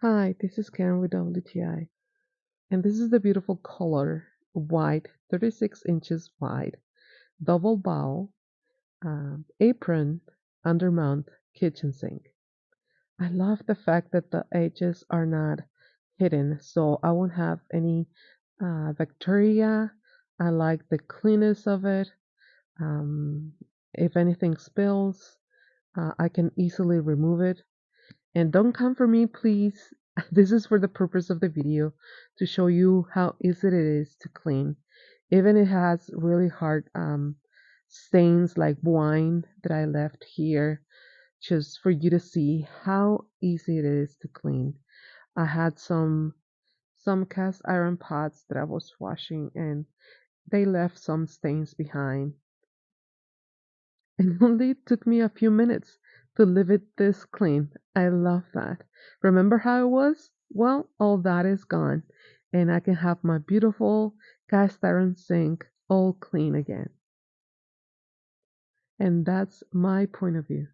Hi, this is Karen with WTI, and this is the beautiful Kohler white, 36 inches wide, double bowl, apron, undermount kitchen sink. I love the fact that the edges are not hidden, so I won't have any bacteria. I like the cleanness of it. Um, if anything spills, I can easily remove it. And don't come for me, please. This is for the purpose of the video to show you how easy it is to clean. Even it has really hard stains like wine that I left here, just for you to see how easy it is to clean. I had some cast iron pots that I was washing and they left some stains behind. It only took me a few minutes to leave it this clean. I love that. Remember how it was? Well, all that is gone, and I can have my beautiful cast iron sink all clean again. And that's my point of view.